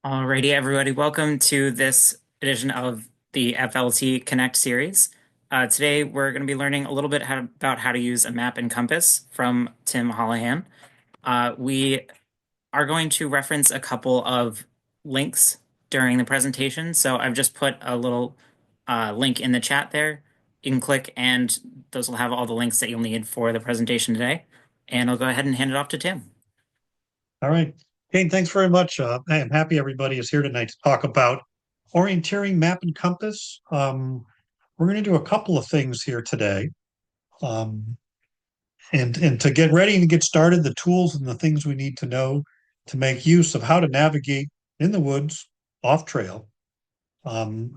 Alrighty, everybody, welcome to this edition of the FLT Connect series. Today, we're going to be learning a little bit about how to use a map and compass from Tim Holahan. We are going to reference a couple of links during the presentation, so I've just put a little link in the chat there. You can click, and those will have all the links that you'll need for the presentation today. And I'll go ahead and hand it off to Tim. All right. Kane, thanks very much. I am happy everybody is here tonight to talk about orienteering map and compass. We're going to do a couple of things here today. Um, and to get ready and get started, the tools and the things we need to know to make use of how to navigate in the woods off trail.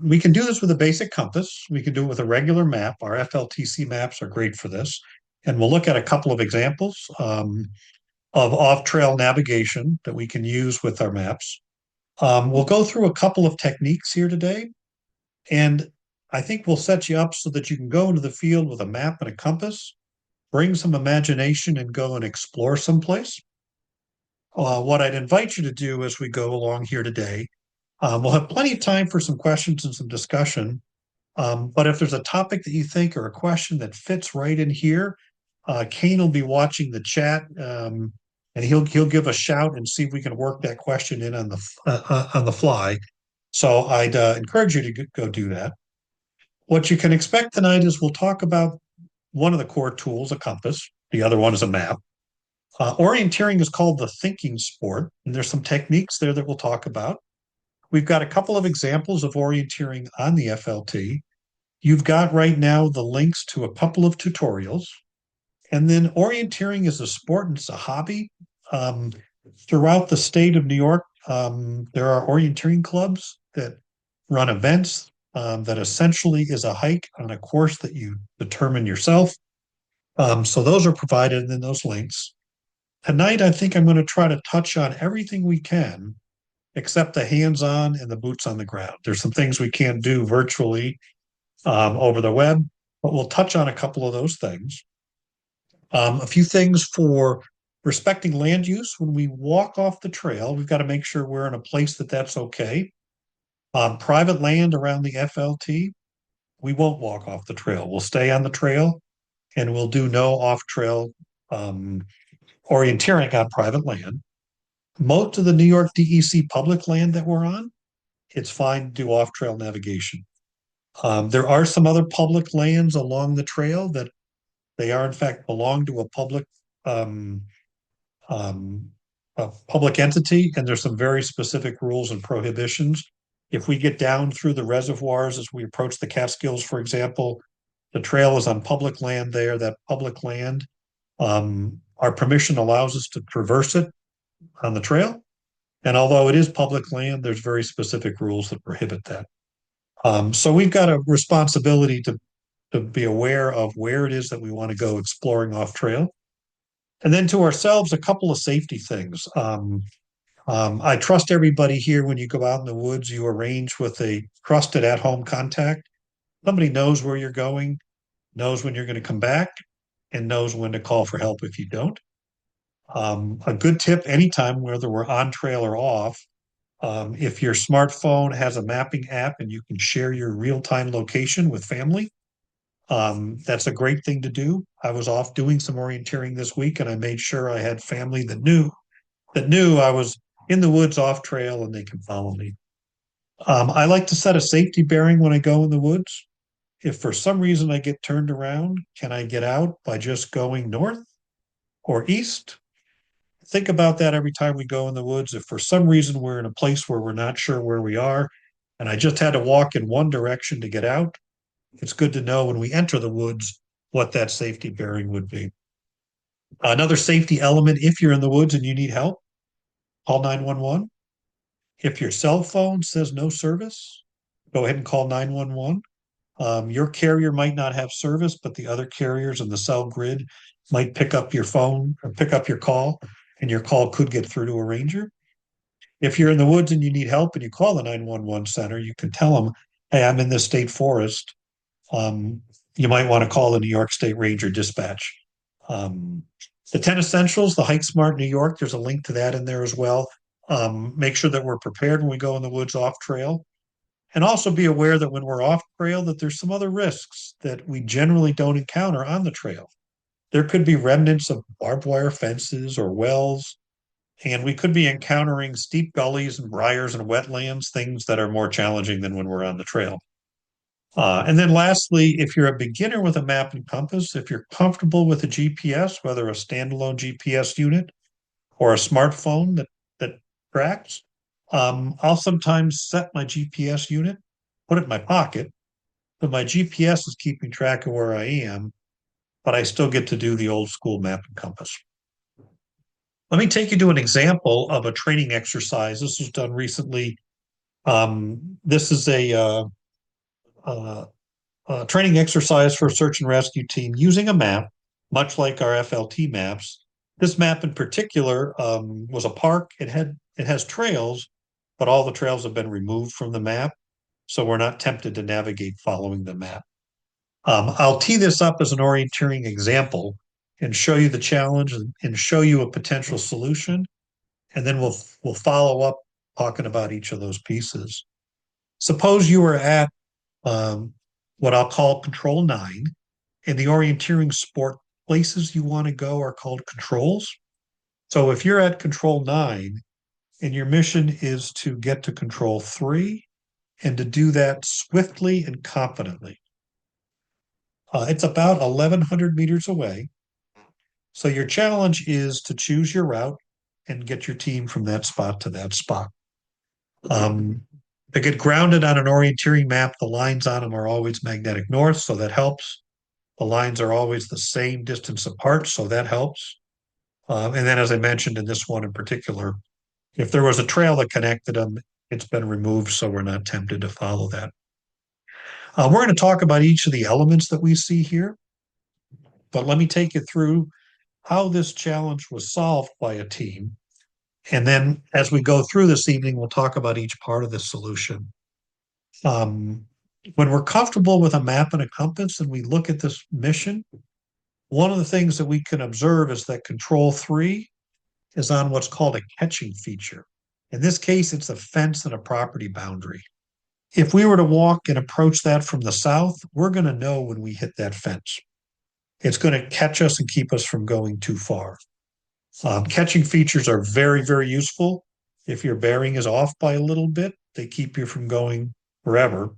We can do this with a basic compass. We can do it with a regular map. Our FLTC maps are great for this. And we'll look at a couple of examples. Of off-trail navigation that we can use with our maps. We'll go through a couple of techniques here today, and I think we'll set you up so that you can go into the field with a map and a compass, bring some imagination and go and explore someplace. What I'd invite you to do as we go along here today, we'll have plenty of time for some questions and some discussion. But if there's a topic that you think or a question that fits right in here, Kane will be watching the chat, and he'll give a shout and see if we can work that question in on the fly. So I'd encourage you to go do that. What you can expect tonight is we'll talk about one of the core tools, a compass. The other one is a map. Orienteering is called the thinking sport, and there's some techniques there that we'll talk about. We've got a couple of examples of orienteering on the FLT. You've got right now the links to a couple of tutorials. And then orienteering is a sport and it's a hobby. Um, Throughout the state of New York, there are orienteering clubs that run events that essentially is a hike on a course that you determine yourself. So those are provided in those links. Tonight, I think I'm going to try to touch on everything we can except the hands-on and the boots on the ground. There's some things we can't do virtually over the web, but we'll touch on a couple of those things. A few things for respecting land use. When we walk off the trail, we've got to make sure we're in a place that's okay. Private land around the FLT, we won't walk off the trail. We'll stay on the trail and we'll do no off-trail orienteering on private land. Most of the New York DEC public land that we're on, it's fine to do off-trail navigation. There are some other public lands along the trail that they are in fact belong to um, a public entity, and there's some very specific rules and prohibitions. If we get down through the reservoirs as we approach the Catskills, for example, the trail is on public land there. That public land, our permission allows us to traverse it on the trail. And although it is public land, there's very specific rules that prohibit that. So we've got a responsibility to be aware of where it is that we want to go exploring off trail. And then to ourselves, a couple of safety things. I trust everybody here when you go out in the woods, you arrange with a trusted at home contact. Somebody knows where you're going, knows when you're going to come back, and knows when to call for help if you don't. A good tip anytime, whether we're on trail or off, if your smartphone has a mapping app and you can share your real time location with family, that's a great thing to do. I was off doing some orienteering this week and I made sure I had family that knew I was in the woods off trail and they can follow me. I like to set a safety bearing when I go in the woods. If for some reason I get turned around, can I get out by just going north or east? Think about that every time we go in the woods. If for some reason we're in a place where we're not sure where we are, and I just had to walk in one direction to get out, it's good to know when we enter the woods what that safety bearing would be. Another safety element, if you're in the woods and you need help, call 911. If your cell phone says no service, go ahead and call 911. Your carrier might not have service, but the other carriers in the cell grid might pick up your phone or pick up your call, and your call could get through to a ranger. If you're in the woods and you need help and you call the 911 center, you can tell them, hey, I'm in this state forest. Um, you might want to call the New York State Ranger Dispatch. Um, the 10 Essentials, the Hike Smart New York, there's a link to that in there as well. make sure that we're prepared when we go in the woods off trail, and also be aware that when we're off trail, that there's some other risks that we generally don't encounter on the trail. There could be remnants of barbed wire fences or wells, and we could be encountering steep gullies and briars and wetlands, things that are more challenging than when we're on the trail. And then lastly, if you're a beginner with a map and compass, if you're comfortable with a GPS, whether a standalone GPS unit or a smartphone that tracks, I'll sometimes set my GPS unit, put it in my pocket, but my GPS is keeping track of where I am, but I still get to do the old school map and compass. Let me take you to an example of a training exercise. This was done recently. This is uh, a training exercise for a search and rescue team using a map, much like our FLT maps. This map in particular was a park. It has trails, but all the trails have been removed from the map, so we're not tempted to navigate following the map. I'll tee this up as an orienteering example and show you the challenge and show you a potential solution, and then we'll follow up talking about each of those pieces. Suppose you were at what I'll call control 9, and the orienteering sport places you want to go are called controls. So if you're at control 9 and your mission is to get to control 3 and to do that swiftly and confidently, it's about 1,100 meters away. So your challenge is to choose your route and get your team from that spot to that spot. Um, to get grounded on an orienteering map, the lines on them are always magnetic north, so that helps. The lines are always the same distance apart, so that helps. And then, as I mentioned in this one in particular, if there was a trail that connected them, it's been removed, so we're not tempted to follow that. We're going to talk about each of the elements that we see here, but let me take you through how this challenge was solved by a team. And then as we go through this evening, we'll talk about each part of the solution. Um, when we're comfortable with a map and a compass and we look at this mission, one of the things that we can observe is that control 3 is on what's called a catching feature. In this case, it's a fence and a property boundary. If we were to walk and approach that from the south, we're going to know when we hit that fence. It's going to catch us and keep us from going too far. Catching features are very, very useful. If your bearing is off by a little bit, they keep you from going forever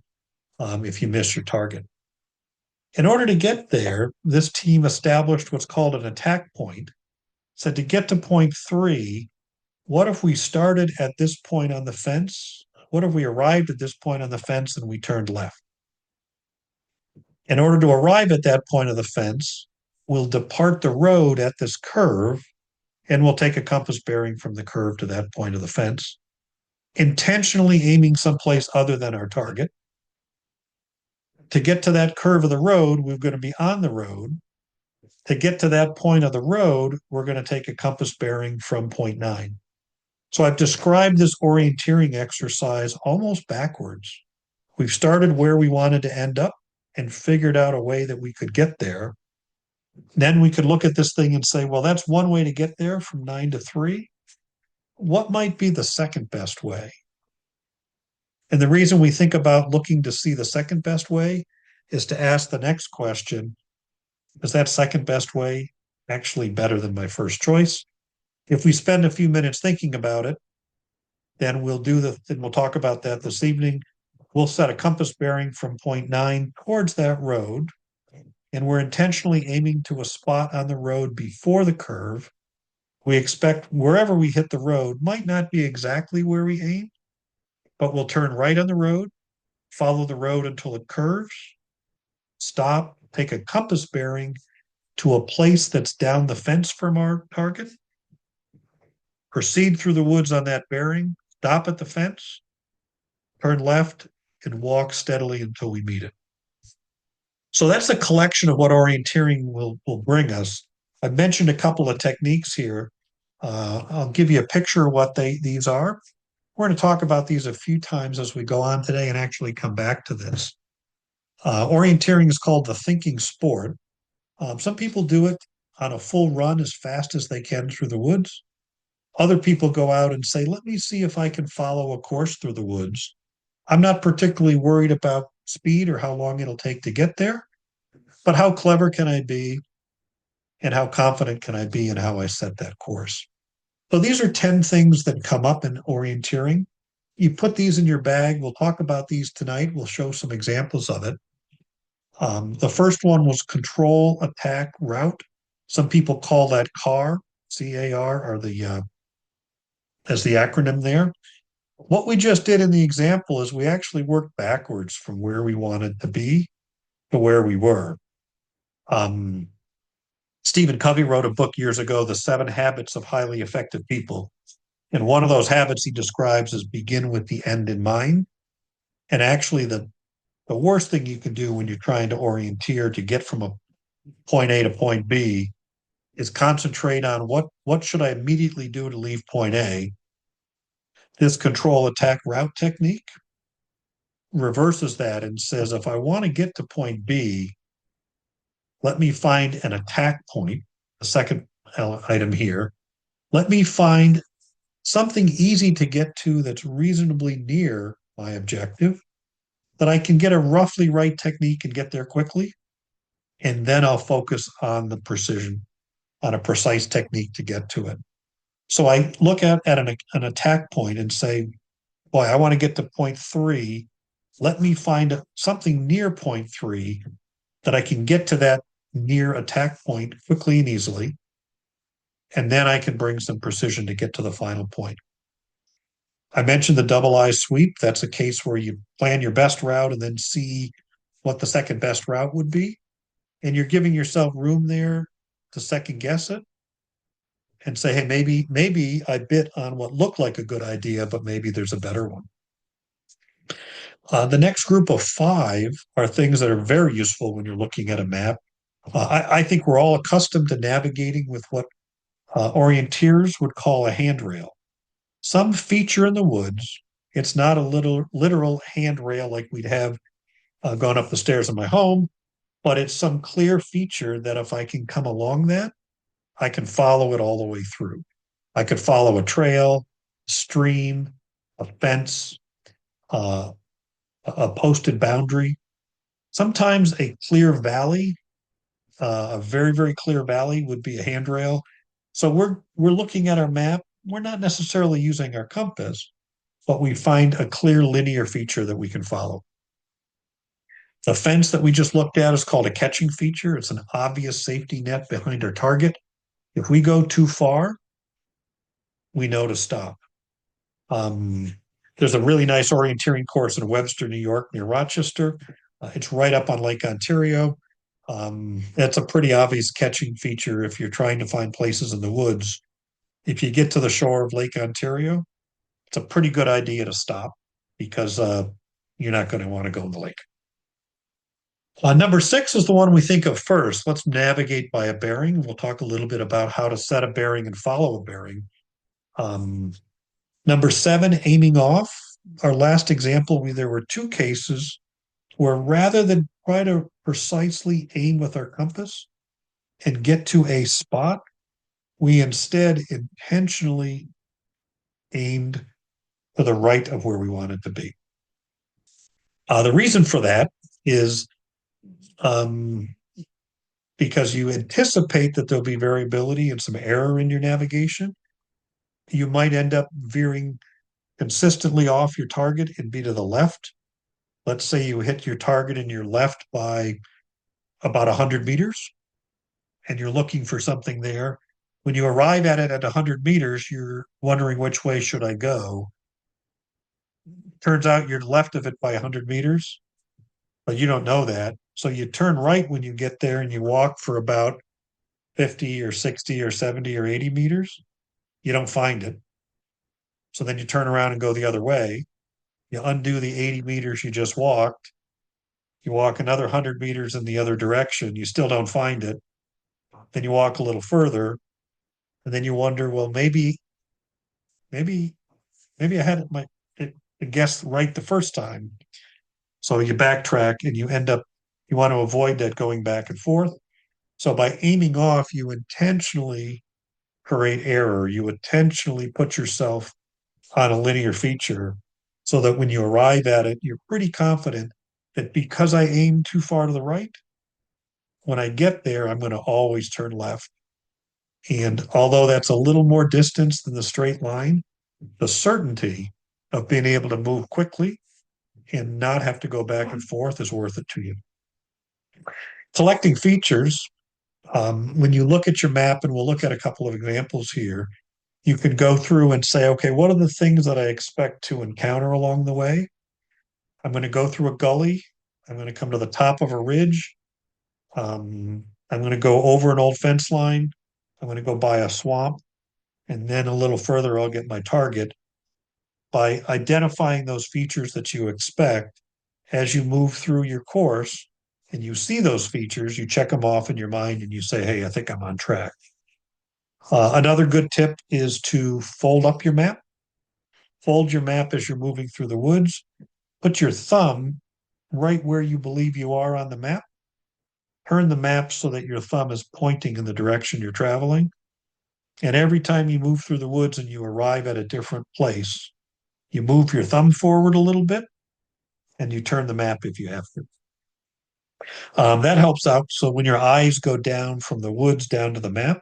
if you miss your target. In order to get there, this team established what's called an attack point. Said to get to point 3, what if we started at this point on the fence? What if we arrived at this point on the fence and we turned left? In order to arrive at that point of the fence, we'll depart the road at this curve and we'll take a compass bearing from the curve to that point of the fence, intentionally aiming someplace other than our target. To get to that curve of the road, we're going to be on the road. To get to that point of the road, we're going to take a compass bearing from point 9. So I've described this orienteering exercise almost backwards. We've started where we wanted to end up and figured out a way that we could get there. Then we could look at this thing and say, well, that's one way to get there from 9 to 3. What might be the second best way? And the reason we think about looking to see the second best way is to ask the next question, is that second best way actually better than my first choice? If we spend a few minutes thinking about it, then we'll talk about that this evening. We'll set a compass bearing from point 9 towards that road, and we're intentionally aiming to a spot on the road before the curve. We expect wherever we hit the road might not be exactly where we aim, but we'll turn right on the road, follow the road until it curves, stop, take a compass bearing to a place that's down the fence from our target, proceed through the woods on that bearing, stop at the fence, turn left, and walk steadily until we meet it. So that's a collection of what orienteering will bring us. I've mentioned a couple of techniques here. I'll give you a picture of what these are. We're going to talk about these a few times as we go on today and actually come back to this. Orienteering is called the thinking sport. Some people do it on a full run as fast as they can through the woods. Other people go out and say, let me see if I can follow a course through the woods. I'm not particularly worried about speed or how long it'll take to get there, but how clever can I be and how confident can I be in how I set that course? So these are 10 things that come up in orienteering. You put these in your bag. We'll talk about these tonight. We'll show some examples of it. The first one was control, attack, route. Some people call that CAR, CAR, or as the acronym there. What we just did in the example is we actually worked backwards from where we wanted to be to where we were. Um, Stephen Covey wrote a book years ago, The 7 Habits of Highly Effective People. And one of those habits he describes is begin with the end in mind. And actually, the worst thing you can do when you're trying to orienteer to get from a point A to point B is concentrate on what should I immediately do to leave point A. This control attack route technique reverses that and says, if I want to get to point B, let me find an attack point, the second item here. Let me find something easy to get to that's reasonably near my objective, that I can get a roughly right technique and get there quickly. And then I'll focus on the precision, on a precise technique to get to it. So I look at an attack point and say, boy, I want to get to point three. Let me find something near point three that I can get to that near attack point quickly and easily. And then I can bring some precision to get to the final point. I mentioned the double eye sweep. That's a case where you plan your best route and then see what the second best route would be. And you're giving yourself room there to second guess it and say, hey, maybe I bit on what looked like a good idea, but maybe there's a better one. The next group of five are things that are very useful when you're looking at a map. I think we're all accustomed to navigating with what orienteers would call a handrail. Some feature in the woods. It's not a literal handrail like we'd have gone up the stairs in my home, but it's some clear feature that if I can come along that, I can follow it all the way through. I could follow a trail, a stream, a fence, uh, a posted boundary. Sometimes a clear valley, a very, very clear valley would be a handrail. So we're looking at our map. We're not necessarily using our compass, but we find a clear linear feature that we can follow. The fence that we just looked at is called a catching feature. It's an obvious safety net behind our target. If we go too far, we know to stop. Um, there's a really nice orienteering course in Webster, New York, near Rochester. It's right up on Lake Ontario. That's a pretty obvious catching feature if you're trying to find places in the woods. If you get to the shore of Lake Ontario, it's a pretty good idea to stop because you're not going to want to go in the lake. Number six is the one we think of first. Let's navigate by a bearing. We'll talk a little bit about how to set a bearing and follow a bearing. Um, Number seven, aiming off. Our last example, there were two cases where rather than try to precisely aim with our compass and get to a spot, we instead intentionally aimed to the right of where we wanted to be. The reason for that is um, because you anticipate that there'll be variability and some error in your navigation. You might end up veering consistently off your target and be to the left. Let's say you hit your target and you're left by about 100 meters and you're looking for something there. When you arrive at it at 100 meters, you're wondering which way should I go. Turns out you're left of it by 100 meters, but you don't know that. So you turn right when you get there and you walk for about 50 or 60 or 70 or 80 meters. You don't find it. So then you turn around and go the other way. You undo the 80 meters you just walked. You walk another 100 meters in the other direction. You still don't find it. Then you walk a little further, and then you wonder, well, maybe, maybe I had my guess right the first time. So you backtrack and you end up, you want to avoid that going back and forth. So by aiming off, you intentionally create error. You intentionally put yourself on a linear feature so that when you arrive at it, you're pretty confident that because I aim too far to the right, when I get there, I'm going to always turn left. And although that's a little more distance than the straight line, the certainty of being able to move quickly and not have to go back and forth is worth it to you. Selecting features, when you look at your map, and we'll look at a couple of examples here, you can go through and say, okay, what are the things that I expect to encounter along the way? I'm going to go through a gully. I'm going to come to the top of a ridge. I'm going to go over an old fence line. I'm going to go by a swamp. And then a little further, I'll get my target. By identifying those features that you expect as you move through your course and you see those features, you check them off in your mind and you say, hey, I think I'm on track. Another good tip is to fold up your map. Fold your map as you're moving through the woods. Put your thumb right where you believe you are on the map. Turn the map so that your thumb is pointing in the direction you're traveling. And every time you move through the woods and you arrive at a different place, you move your thumb forward a little bit and you turn the map if you have to. That helps out. So when your eyes go down from the woods down to the map,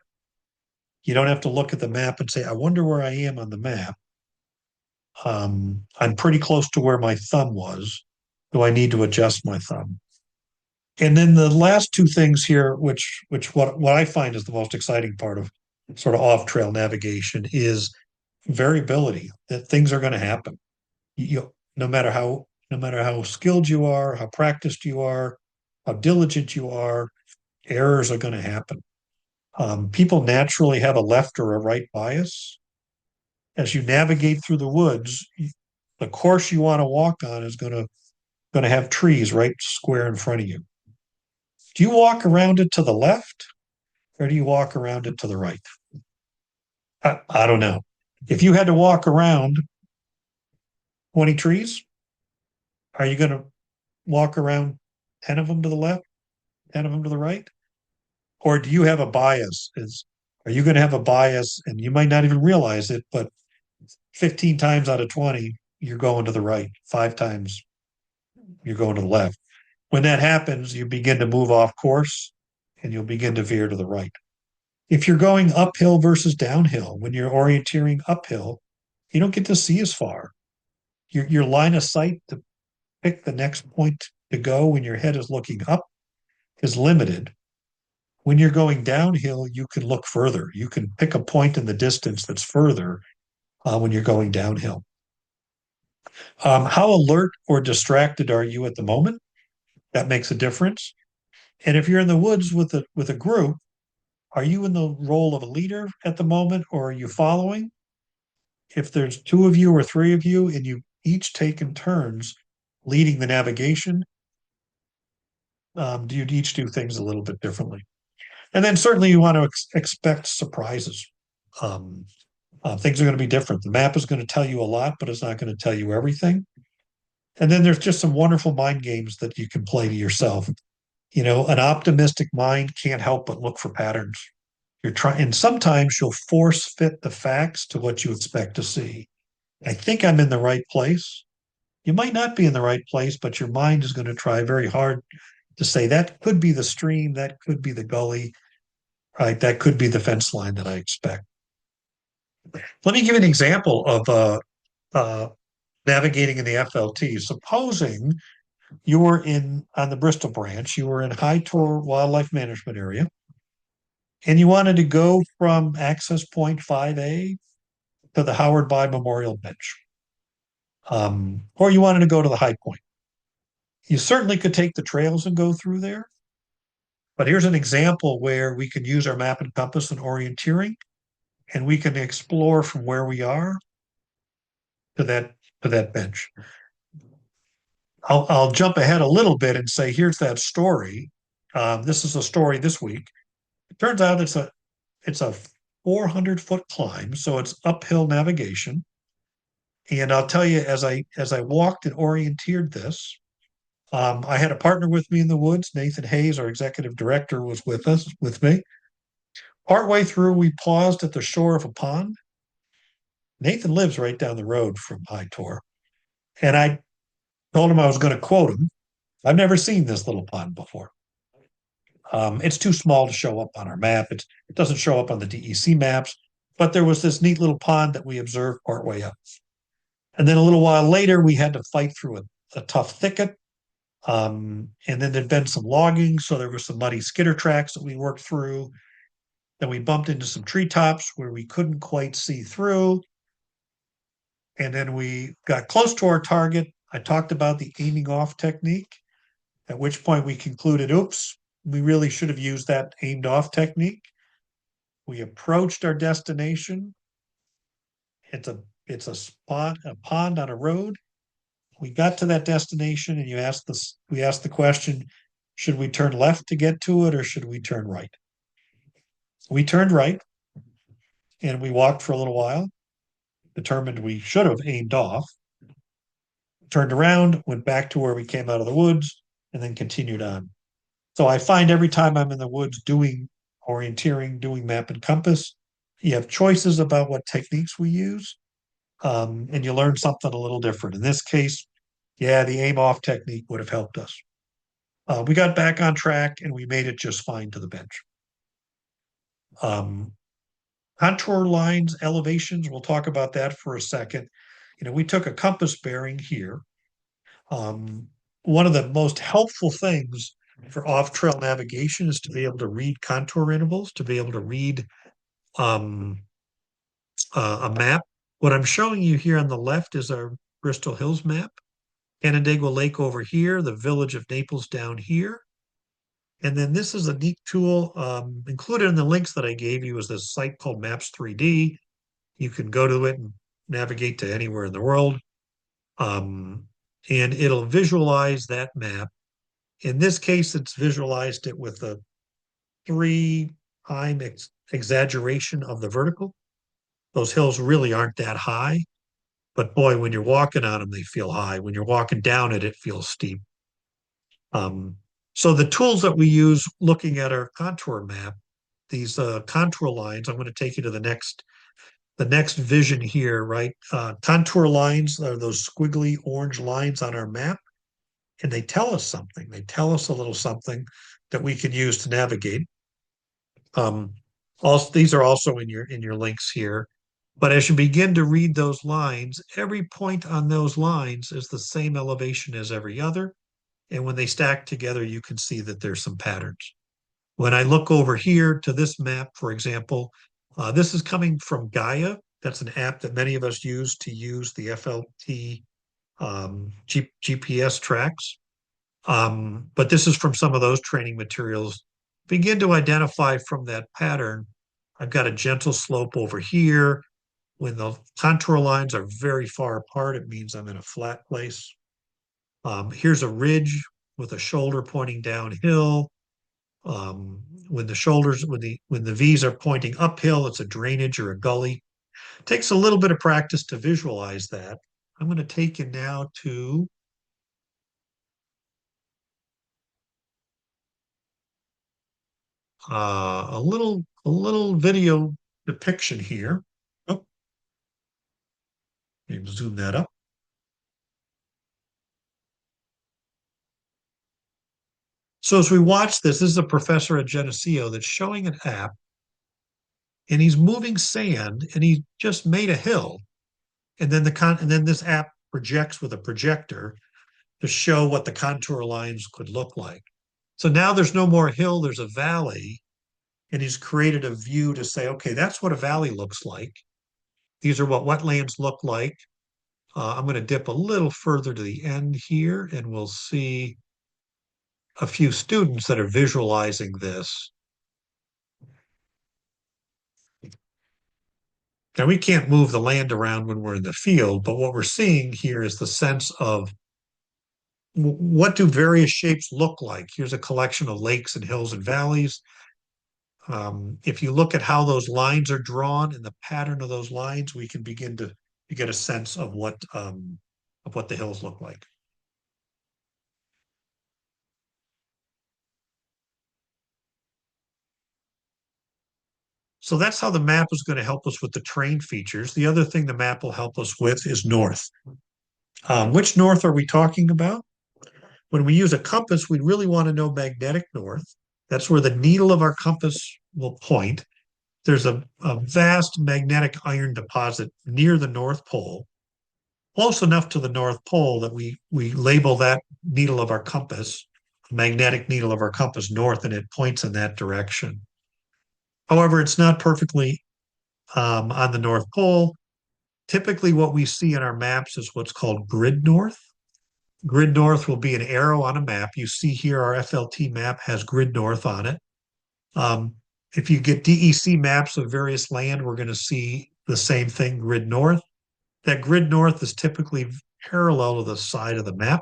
you don't have to look at the map and say, I wonder where I am on the map. I'm pretty close to where my thumb was. Do I need to adjust my thumb? And then the last two things here, which what I find is the most exciting part of sort of off-trail navigation is variability, that things are going to happen. No matter how skilled you are, how practiced you are, how diligent you are, errors are going to happen. People naturally have a left or a right bias. As you navigate through the woods, the course you want to walk on is going to have trees right square in front of you. Do you walk around it to the left or do you walk around it to the right? I don't know. If you had to walk around 20 trees, are you going to walk around 10 of them to the left, 10 of them to the right? Or do you have a bias? Are you going to have a bias and you might not even realize it, but 15 times out of 20, you're going to the right. 5 times you're going to the left. When that happens, you begin to move off course and you'll begin to veer to the right. If you're going uphill versus downhill, when you're orienteering uphill, you don't get to see as far. Your line of sight to pick the next point to go when your head is looking up is limited. When you're going downhill, you can look further. You can pick a point in the distance that's further when you're going downhill. How alert or distracted are you at the moment? That makes a difference. And if you're in the woods with a group, are you in the role of a leader at the moment or are you following? If there's two of you or three of you and you each take in turns leading the navigation, do you each do things a little bit differently? And then certainly you want to expect surprises. Um, things are going to be different. The map is going to tell you a lot, but it's not going to tell you everything. And then there's just some wonderful mind games that you can play to yourself. An optimistic mind can't help but look for patterns. And sometimes you'll force fit the facts to what you expect to see. I think I'm in the right place. You might not be in the right place, but your mind is going to try very hard to say that could be the stream, that could be the gully, right? That could be the fence line that I expect. Let me give you an example of uh, navigating in the FLT. Supposing you were on the Bristol branch, you were in High Tor Wildlife Management Area, and you wanted to go from access point 5A to the Howard By Memorial Bench, or you wanted to go to the high point. You certainly could take the trails and go through there, but here's an example where we can use our map and compass and orienteering, and we can explore from where we are to that bench. I'll jump ahead a little bit and say, here's that story. This is a story this week. It turns out it's a 400-foot climb, so it's uphill navigation. And I'll tell you, as I walked and orienteered this, I had a partner with me in the woods. Nathan Hayes, our executive director, was with me. Partway through, we paused at the shore of a pond. Nathan lives right down the road from High Tor. And I told him I was going to quote him. I've never seen this little pond before. It's too small to show up on our map. It doesn't show up on the DEC maps, but there was this neat little pond that we observed partway up. And then a little while later, we had to fight through a tough thicket. And then there'd been some logging, so there were some muddy skidder tracks that we worked through. Then we bumped into some treetops where we couldn't quite see through. And then we got close to our target. I talked about the aiming off technique, at which point we concluded, oops, we really should have used that aimed off technique. We approached our destination. It's a spot, a pond on a road. We got to that destination and we asked the question, should we turn left to get to it or should we turn right? We turned right and we walked for a little while, determined we should have aimed off, turned around, went back to where we came out of the woods, and then continued on. So I find every time I'm in the woods doing orienteering, doing map and compass, you have choices about what techniques we use, and you learn something a little different. In this case, yeah, the aim off technique would have helped us. We got back on track and we made it just fine to the bench. Um, Contour lines, elevations, we'll talk about that for a second. We took a compass bearing here. One of the most helpful things for off-trail navigation is to be able to read contour intervals, to be able to read um, a map. What I'm showing you here on the left is our Bristol Hills map. Canandaigua Lake over here, the village of Naples down here. And then this is a neat tool included in the links that I gave you is this site called Maps 3D. You can go to it and navigate to anywhere in the world. And it'll visualize that map. In this case, it's visualized it with a 3 time exaggeration of the vertical. Those hills really aren't that high, but boy, when you're walking on them, they feel high. When you're walking down it, it feels steep. So the tools that we use looking at our contour map, these contour lines, I'm going to take you to the next vision here, right? Contour lines are those squiggly orange lines on our map, and they tell us something. They tell us a little something that we can use to navigate. Also, these are also in your links here. But as you begin to read those lines, every point on those lines is the same elevation as every other. And when they stack together, you can see that there's some patterns. When I look over here to this map, for example, this is coming from Gaia. That's an app that many of us use to use the FLT GPS tracks. But this is from some of those training materials. Begin to identify from that pattern. I've got a gentle slope over here. When the contour lines are very far apart, it means I'm in a flat place. Here's a ridge with a shoulder pointing downhill. When the V's are pointing uphill, it's a drainage or a gully. It takes a little bit of practice to visualize that. I'm going to take you now to a little video depiction here. Oh, maybe zoom that up. So as we watch this is a professor at Geneseo that's showing an app, and he's moving sand, and he just made a hill, and then this app projects with a projector to show what the contour lines could look like. So now there's no more hill, there's a valley, and he's created a view to say, okay, that's what a valley looks like. These are what wetlands look like. I'm going to dip a little further to the end here, and we'll see a few students that are visualizing this. Now, we can't move the land around when we're in the field, but what we're seeing here is the sense of what do various shapes look like? Here's a collection of lakes and hills and valleys. If you look at how those lines are drawn and the pattern of those lines, we can begin to get a sense of what the hills look like. So that's how the map is going to help us with the terrain features. The other thing the map will help us with is north. Which north are we talking about? When we use a compass, we really want to know magnetic north. That's where the needle of our compass will point. There's a vast magnetic iron deposit near the North Pole, close enough to the North Pole that we label that needle of our compass, magnetic needle of our compass, north, and it points in that direction. However, it's not perfectly on the North Pole. Typically, what we see in our maps is what's called grid north. Grid north will be an arrow on a map. You see here our FLT map has grid north on it. Um, if you get DEC maps of various land, we're going to see the same thing, grid north. That grid north is typically parallel to the side of the map.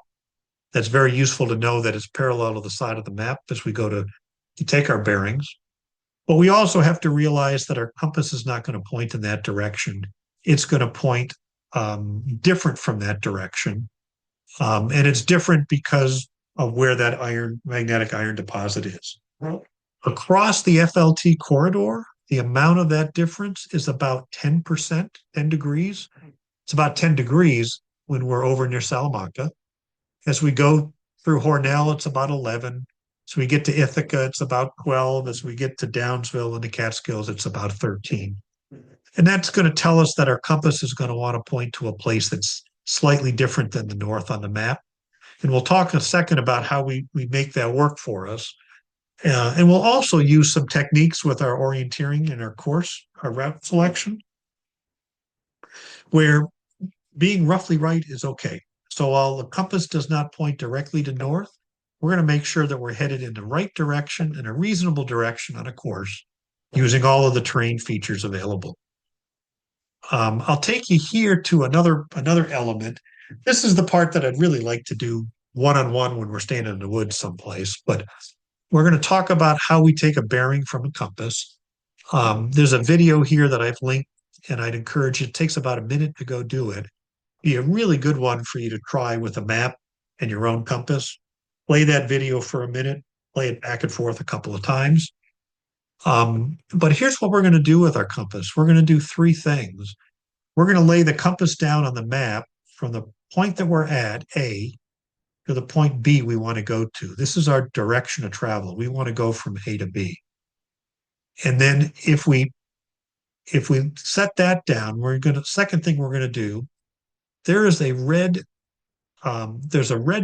That's very useful to know that it's parallel to the side of the map as we go to take our bearings. But we also have to realize that our compass is not going to point in that direction. It's going to point different from that direction. And it's different because of where that magnetic iron deposit is. Across the FLT corridor, the amount of that difference is about 10%, 10 degrees. It's about 10 degrees when we're over near Salamanca. As we go through Hornell, it's about 11. As we get to Ithaca, it's about 12. As we get to Downsville and the Catskills, it's about 13. And that's going to tell us that our compass is going to want to point to a place that's slightly different than the north on the map. And we'll talk in a second about how we make that work for us. And we'll also use some techniques with our orienteering in our course, our route selection, where being roughly right is okay. So while the compass does not point directly to north, we're going to make sure that we're headed in the right direction and a reasonable direction on a course using all of the terrain features available. I'll take you here to another element. This is the part that I'd really like to do one-on-one when we're standing in the woods someplace, but we're going to talk about how we take a bearing from a compass. There's a video here that I've linked, and I'd encourage you, it takes about a minute to go do it. Be a really good one for you to try with a map and your own compass. Play that video for a minute, play it back and forth a couple of times. But here's what we're going to do with our compass. We're going to do three things. We're going to lay the compass down on the map from the point that we're at, A, to the point B we want to go to. This is our direction of travel. We want to go from A to B. And then if we set that down, second thing we're going to do, there's a red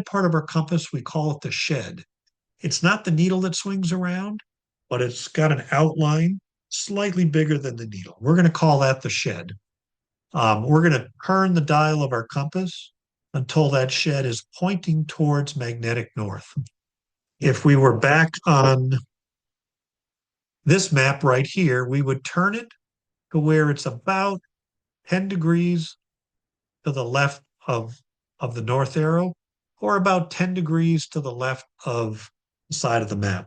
part of our compass. We call it the shed. It's not the needle that swings around, but it's got an outline slightly bigger than the needle. We're going to call that the shed. We're going to turn the dial of our compass until that shed is pointing towards magnetic north. If we were back on this map right here, we would turn it to where it's about 10 degrees to the left of the north arrow, or about 10 degrees to the left of the side of the map.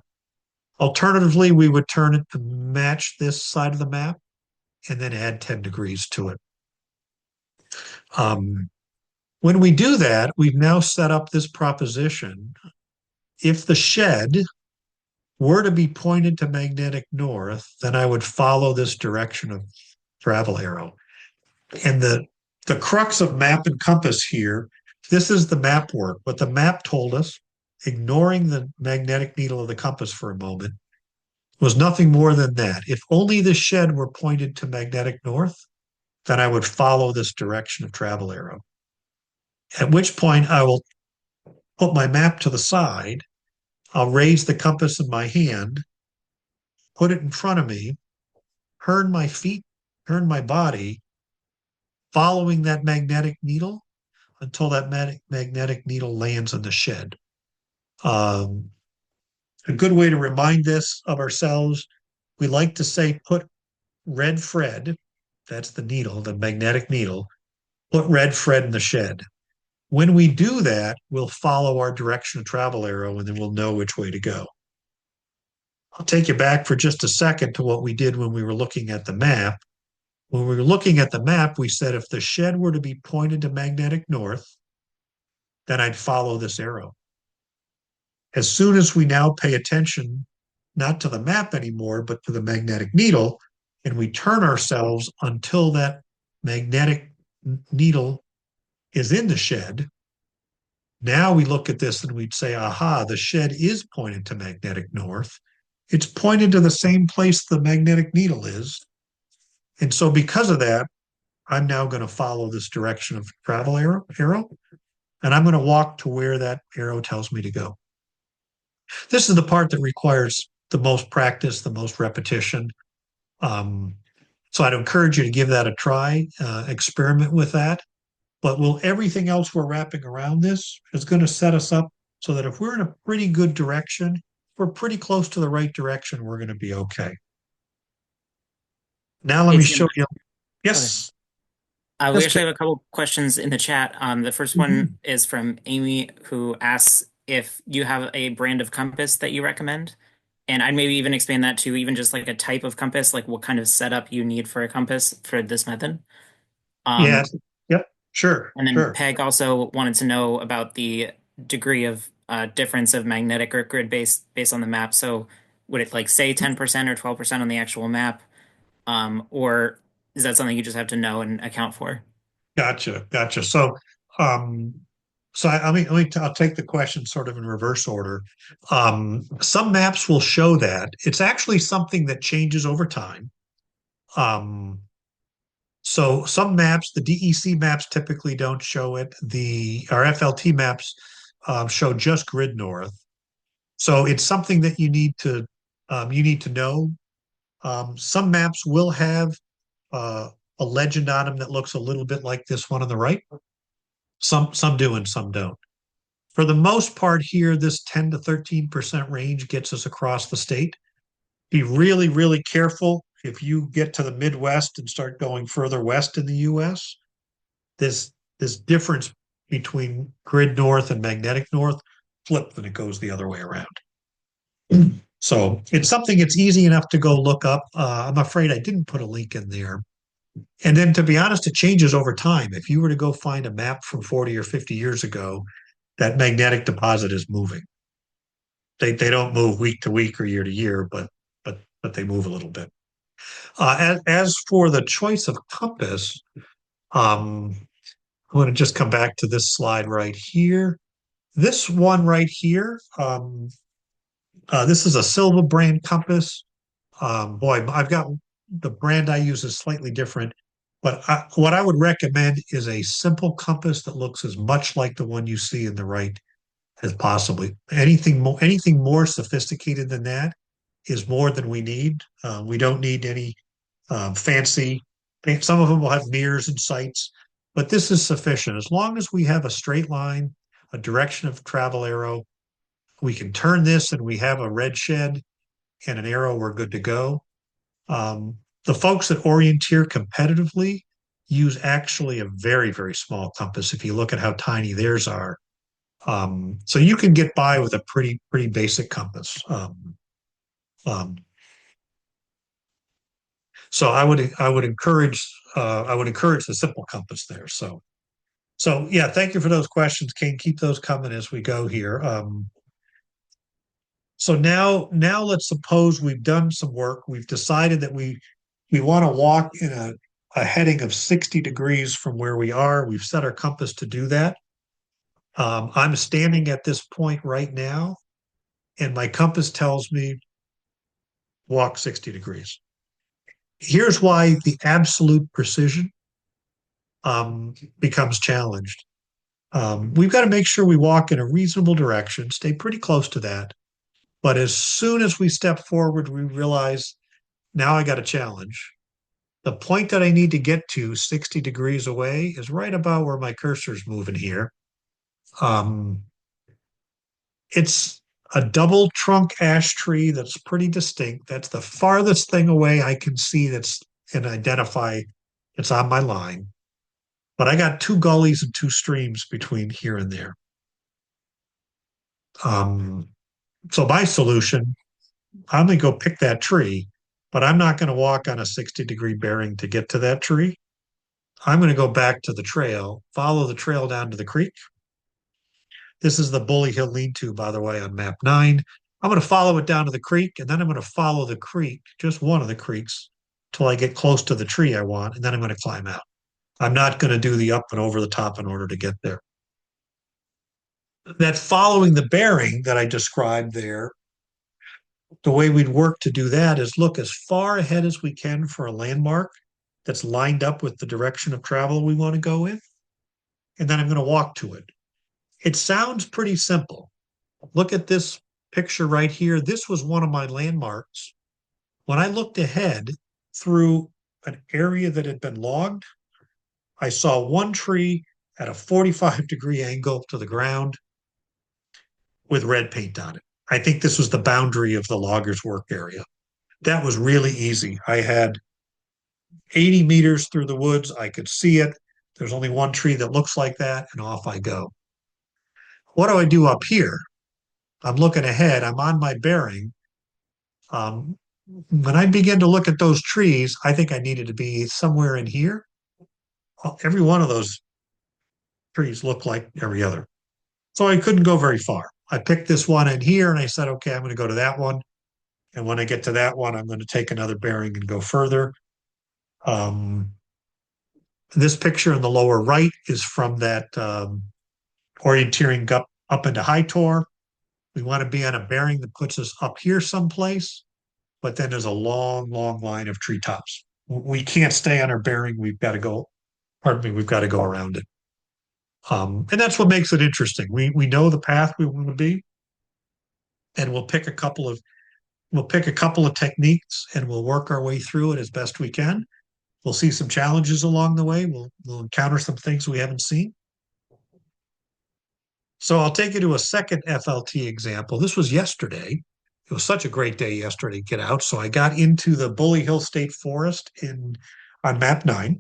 Alternatively, we would turn it to match this side of the map and then add 10 degrees to it. When we do that, we've now set up this proposition. If the shed were to be pointed to magnetic north, then I would follow this direction of travel arrow. And the crux of map and compass here, this is the map work. What the map told us, ignoring the magnetic needle of the compass for a moment, was nothing more than that. If only the shed were pointed to magnetic north, then I would follow this direction of travel arrow. At which point I will put my map to the side. I'll raise the compass in my hand, put it in front of me, turn my feet, turn my body, following that magnetic needle until that magnetic needle lands in the shed. A good way to remind this of ourselves, we like to say, put red Fred, that's the needle, the magnetic needle, put red Fred in the shed. When we do that, we'll follow our direction of travel arrow and then we'll know which way to go. I'll take you back for just a second to what we did when we were looking at the map. When we were looking at the map, we said if the shed were to be pointed to magnetic north, then I'd follow this arrow. As soon as we now pay attention, not to the map anymore, but to the magnetic needle, and we turn ourselves until that magnetic needle is in the shed. Now we look at this and we'd say, aha, the shed is pointed to magnetic north. It's pointed to the same place the magnetic needle is. And so because of that, I'm now going to follow this direction of travel arrow, and I'm going to walk to where that arrow tells me to go. This is the part that requires the most practice, the most repetition. Um, so I'd encourage you to give that a try, experiment with that. But will everything else we're wrapping around this is going to set us up so that if we're in a pretty good direction, we're pretty close to the right direction, we're going to be okay. Now let Hey me Tim. show you. Okay. Yes, We yes, actually Kate. have a couple questions in the chat. The first one Mhm. is from Amy, who asks if you have a brand of compass that you recommend. And I'd maybe even expand that to even just like a type of compass, like what kind of setup you need for a compass for this method. Um, Yes, yep, sure, and then sure. Peg also wanted to know about the degree of difference of magnetic or grid based on the map. So would it like say 10% or 12% on the actual map? Or is that something you just have to know and account for? Gotcha, gotcha. Um, I'll take the question sort of in reverse order. Some maps will show that it's actually something that changes over time. Um, so some maps, the DEC maps typically don't show it. Our FLT maps show just grid north. So it's something that you need to know. Some maps will have uh, a legend on them that looks a little bit like this one on the right. Some do and some don't. For the most part here, this 10 to 13% range gets us across the state. Be really, really careful if you get to the Midwest and start going further west in the US. This difference between grid north and magnetic north flip when it goes the other way around. So it's something it's easy enough to go look up. I'm afraid I didn't put a link in there. And then to be honest, it changes over time. If you were to go find a map from 40 or 50 years ago, that magnetic deposit is moving. They don't move week to week or year to year, but they move a little bit. As for the choice of compass, um, I want to just come back to this slide right here. This one right here, this is a Silva brand compass. Boy, I've got the brand I use is slightly different, but what I would recommend is a simple compass that looks as much like the one you see in the right as possibly. Anything more sophisticated than that is more than we need. We don't need any fancy. Some of them will have mirrors and sights, but this is sufficient. As long as we have a straight line, a direction of travel arrow, we can turn this and we have a red shed and an arrow, we're good to go. Um, the folks that orienteer competitively use actually a very, very small compass if you look at how tiny theirs are. So you can get by with a pretty basic compass. Um, so I would encourage the simple compass there. So yeah, thank you for those questions, Kane. Keep those coming as we go here. So now let's suppose we've done some work. We've decided that we want to walk in a heading of 60 degrees from where we are. We've set our compass to do that. I'm standing at this point right now, and my compass tells me walk 60 degrees. Here's why the absolute precision becomes challenged. We've got to make sure we walk in a reasonable direction, stay pretty close to that. But as soon as we step forward, we realize now I got a challenge. The point that I need to get to 60 degrees away is right about where my cursor's moving here. Um, it's a double trunk ash tree that's pretty distinct. That's the farthest thing away I can see that's and identify it's on my line. But I got two gullies and two streams between here and there. Um, so my solution, I'm gonna go pick that tree, but I'm not gonna walk on a 60-degree bearing to get to that tree. I'm gonna go back to the trail, follow the trail down to the creek. This is the Bully Hill lean-to, by the way, on map 9. I'm going to follow it down to the creek, and then I'm going to follow the creek, just one of the creeks, till I get close to the tree I want, and then I'm going to climb out. I'm not going to do the up and over the top in order to get there. That following the bearing that I described there, the way we'd work to do that is look as far ahead as we can for a landmark that's lined up with the direction of travel we want to go in, and then I'm going to walk to it. It sounds pretty simple. Look at this picture right here. This was one of my landmarks. When I looked ahead through an area that had been logged, I saw one tree at a 45-degree angle to the ground with red paint on it. I think this was the boundary of the loggers' work area. That was really easy. I had 80 meters through the woods. I could see it. There's only one tree that looks like that, and off I go. What do I do up here? I'm looking ahead. I'm on my bearing. When I begin to look at those trees, I think I needed to be somewhere in here. Every one of those trees looked like every other. So I couldn't go very far. I picked this one in here and I said, okay, I'm going to go to that one. And when I get to that one, I'm going to take another bearing and go further. Um, this picture in the lower right is from that orienteering up into high tor. We want to be on a bearing that puts us up here someplace, but then there's a long, long line of treetops. We can't stay on our bearing. We've got to go, pardon me, we've got to go around it. And that's what makes it interesting. We know the path we want to be, and we'll pick a couple of techniques and we'll work our way through it as best we can. We'll see some challenges along the way. We'll encounter some things we haven't seen. So I'll take you to a second FLT example. This was yesterday. It was such a great day yesterday to get out. So I got into the Bully Hill State Forest on map 9.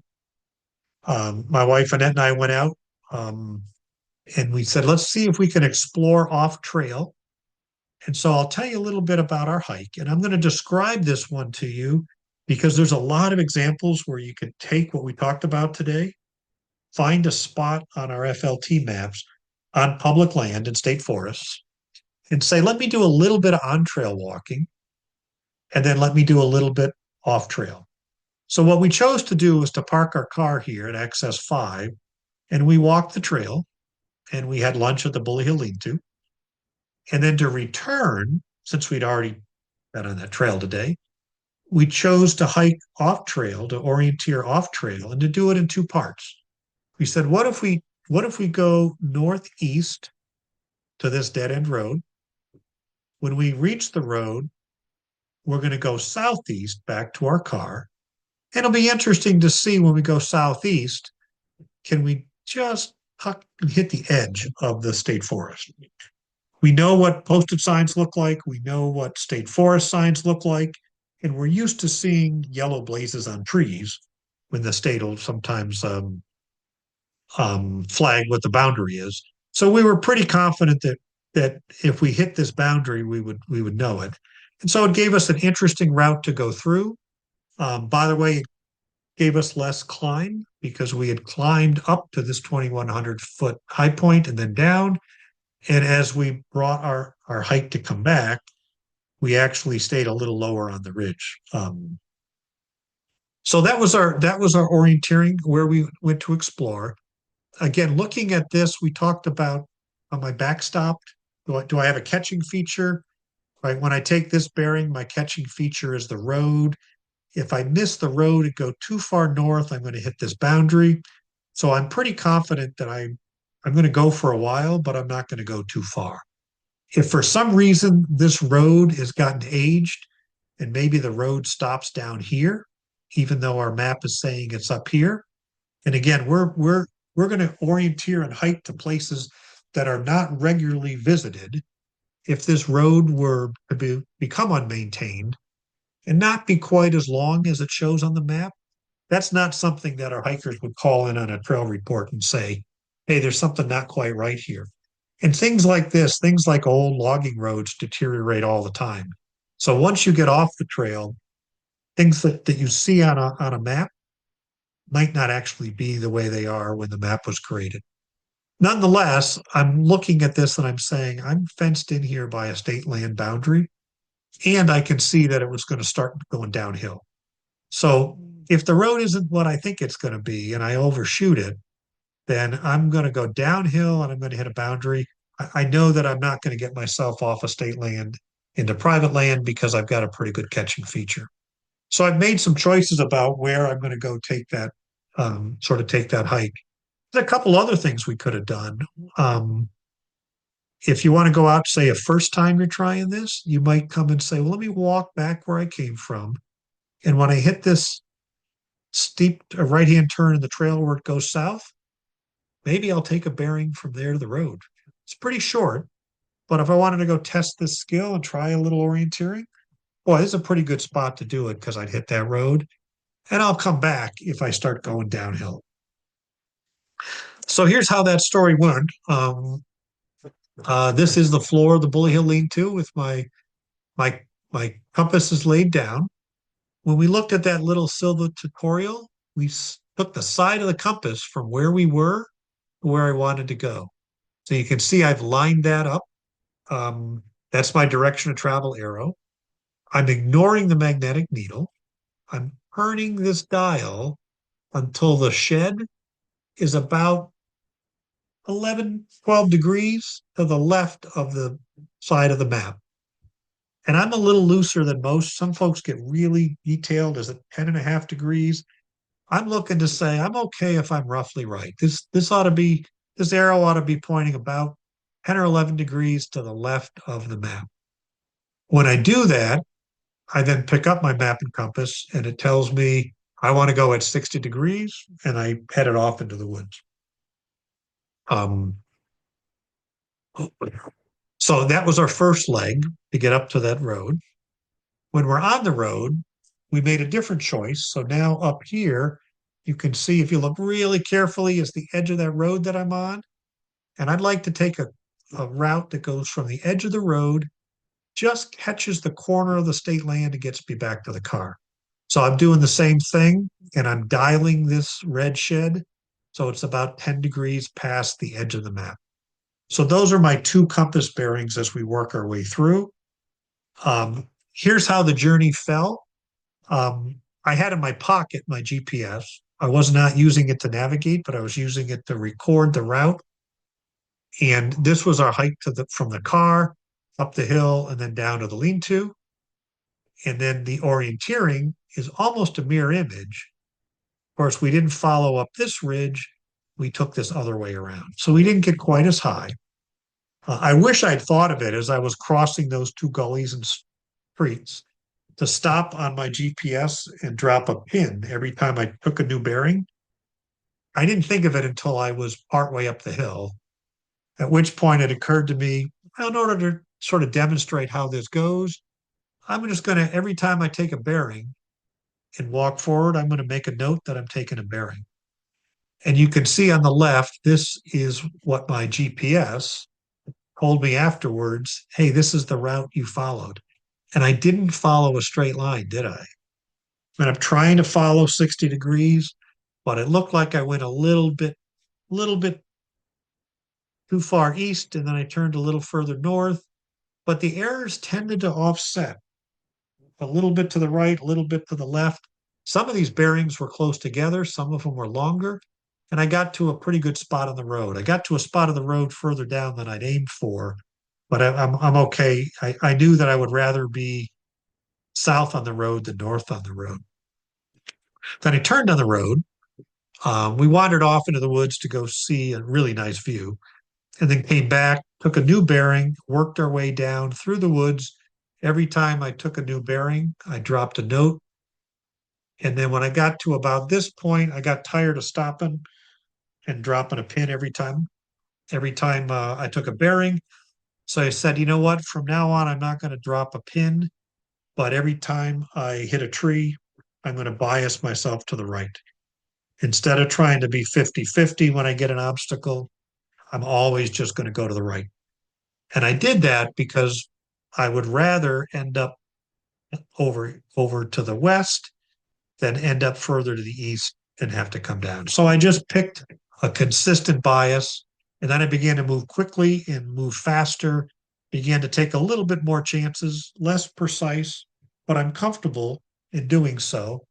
My wife Annette and I went out and we said, let's see if we can explore off trail. And so I'll tell you a little bit about our hike. And I'm going to describe this one to you because there's a lot of examples where you could take what we talked about today, find a spot on our FLT maps on public land in state forests, and say, let me do a little bit of on trail walking, and then let me do a little bit off trail. So what we chose to do was to park our car here at Access 5, and we walked the trail, and we had lunch at the Bully Hill Lean-To. And then to return, since we'd already been on that trail today, we chose to hike off trail, to orienteer off trail, and to do it in 2 parts. We said, what if we go northeast to this dead end road? When we reach the road, we're going to go southeast back to our car. And it'll be interesting to see when we go southeast, can we just hit the edge of the state forest? We know what posted signs look like. We know what state forest signs look like. And we're used to seeing yellow blazes on trees when the state will sometimes flag what the boundary is. So we were pretty confident that if we hit this boundary, we would know it. And so it gave us an interesting route to go through. By the way, it gave us less climb because we had climbed up to this 2,100-foot high point and then down. And as we brought our hike to come back, we actually stayed a little lower on the ridge. So that was our orienteering where we went to explore. Again, looking at this, we talked about on my back stopped. Do I have a catching feature? Right. When I take this bearing, my catching feature is the road. If I miss the road and go too far north, I'm going to hit this boundary. So I'm pretty confident that I'm going to go for a while, but I'm not going to go too far. If for some reason this road has gotten aged and maybe the road stops down here, even though our map is saying it's up here. And again, we're going to orienteer and hike to places that are not regularly visited. If this road were to become unmaintained and not be quite as long as it shows on the map, that's not something that our hikers would call in on a trail report and say, hey, there's something not quite right here. And things like this, things like old logging roads deteriorate all the time. So once you get off the trail, things that you see on a map might not actually be the way they are when the map was created. Nonetheless, I'm looking at this and I'm saying I'm fenced in here by a state land boundary, and I can see that it was going to start going downhill. So if the road isn't what I think it's going to be and I overshoot it, then I'm going to go downhill and I'm going to hit a boundary. I know that I'm not going to get myself off of state land into private land because I've got a pretty good catching feature. So I've made some choices about where I'm going to go take that, sort of take that hike. There's a couple other things we could have done. Um, if you want to go out, say a first time you're trying this, you might come and say, well, let me walk back where I came from. And when I hit this steep right hand turn in the trail where it goes south, maybe I'll take a bearing from there to the road. It's pretty short, but if I wanted to go test this skill and try a little orienteering, boy, this is a pretty good spot to do it because I'd hit that road and I'll come back if I start going downhill. So here's how that story went. This is the floor of the Bully Hill Lean-To with my my compass is laid down. When we looked at that little silver tutorial, we took the side of the compass from where we were to where I wanted to go. So you can see I've lined that up. Um, that's my direction of travel arrow. I'm ignoring the magnetic needle. I'm turning this dial until the shed is about 11, 12 degrees to the left of the side of the map. And I'm a little looser than most. Some folks get really detailed as at 10 and a half degrees. I'm looking to say I'm okay if I'm roughly right. This arrow ought to be pointing about 10 or 11 degrees to the left of the map. When I do that, I then pick up my map and compass and it tells me I want to go at 60 degrees and I head it off into the woods. Um, so that was our first leg to get up to that road. When we're on the road, we made a different choice. So now up here, you can see if you look really carefully is the edge of that road that I'm on. And I'd like to take a route that goes from the edge of the road, just catches the corner of the state land and gets me back to the car. So I'm doing the same thing and I'm dialing this red shed. So it's about 10 degrees past the edge of the map. So those are my two compass bearings as we work our way through. Here's how the journey fell. I had in my pocket my GPS. I was not using it to navigate, but I was using it to record the route. And this was our hike from the car up the hill and then down to the lean-to. And then the orienteering is almost a mirror image. Of course, we didn't follow up this ridge. We took this other way around. So we didn't get quite as high. I wish I'd thought of it as I was crossing those two gullies and streets to stop on my GPS and drop a pin every time I took a new bearing. I didn't think of it until I was partway up the hill, at which point it occurred to me, well, in order to sort of demonstrate how this goes, I'm just going to, every time I take a bearing and walk forward, I'm going to make a note that I'm taking a bearing. And you can see on the left, this is what my GPS told me afterwards. Hey, this is the route you followed. And I didn't follow a straight line, did I? And I'm trying to follow 60 degrees, but it looked like I went a little bit too far east, and then I turned a little further north. But the errors tended to offset a little bit to the right, a little bit to the left. Some of these bearings were close together, some of them were longer, and I got to a pretty good spot on the road. I got to a spot on the road further down than I'd aimed for, but I'm okay. I knew that I would rather be south on the road than north on the road. Then I turned on the road. We wandered off into the woods to go see a really nice view, and then came back, took a new bearing, worked our way down through the woods. Every time I took a new bearing, I dropped a note. And then when I got to about this point, I got tired of stopping and dropping a pin every time I took a bearing. So I said, you know what? From now on, I'm not going to drop a pin, but every time I hit a tree, I'm going to bias myself to the right. Instead of trying to be 50-50 when I get an obstacle, I'm always just going to go to the right. And I did that because I would rather end up over to the west than end up further to the east and have to come down. So I just picked a consistent bias, and then I began to move quickly and move faster, began to take a little bit more chances, less precise, but I'm comfortable in doing so.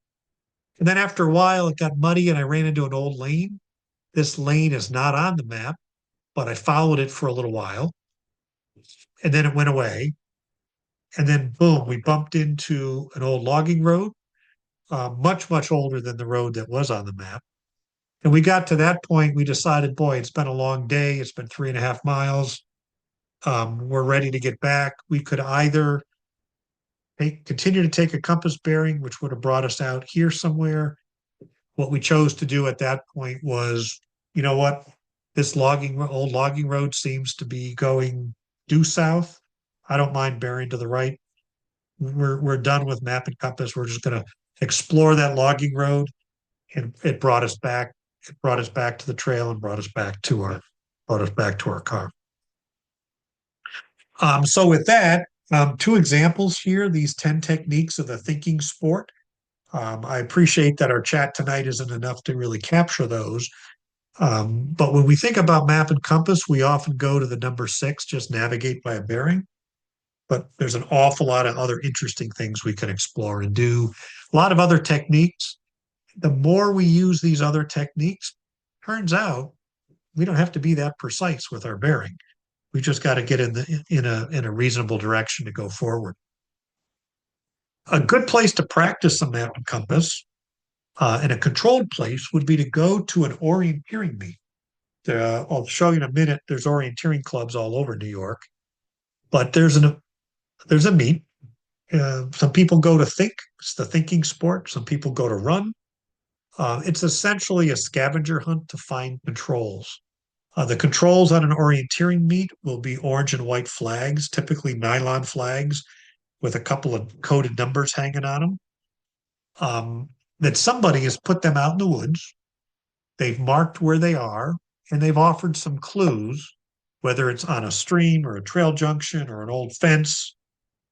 And then after a while, it got muddy and I ran into an old lane. This lane is not on the map, but I followed it for a little while and then it went away. And then boom, we bumped into an old logging road, much, much older than the road that was on the map. And we got to that point, we decided, boy, it's been a long day. It's been 3.5 miles. We're ready to get back. We could either continue to take a compass bearing, which would have brought us out here somewhere. What we chose to do at that point was, you know what, this old logging road seems to be going due south. I don't mind bearing to the right. We're done with map and compass. We're just going to explore that logging road, and it brought us back. It brought us back to the trail and brought us back to our car. So with that, two examples here. These 10 techniques of the thinking sport. I appreciate that our chat tonight isn't enough to really capture those. But when we think about map and compass, we often go to the number 6, just navigate by a bearing. But there's an awful lot of other interesting things we can explore and do. A lot of other techniques. The more we use these other techniques, turns out we don't have to be that precise with our bearing. We just got to get in a reasonable direction to go forward. A good place to practice a map and compass in a controlled place would be to go to an orienteering meet. I'll show you in a minute. There's orienteering clubs all over New York, but there's a meet. Some people go to think. It's the thinking sport. Some people go to run. It's essentially a scavenger hunt to find controls. The controls on an orienteering meet will be orange and white flags, typically nylon flags with a couple of coded numbers hanging on them. That somebody has put them out in the woods. They've marked where they are, and they've offered some clues, whether it's on a stream or a trail junction or an old fence.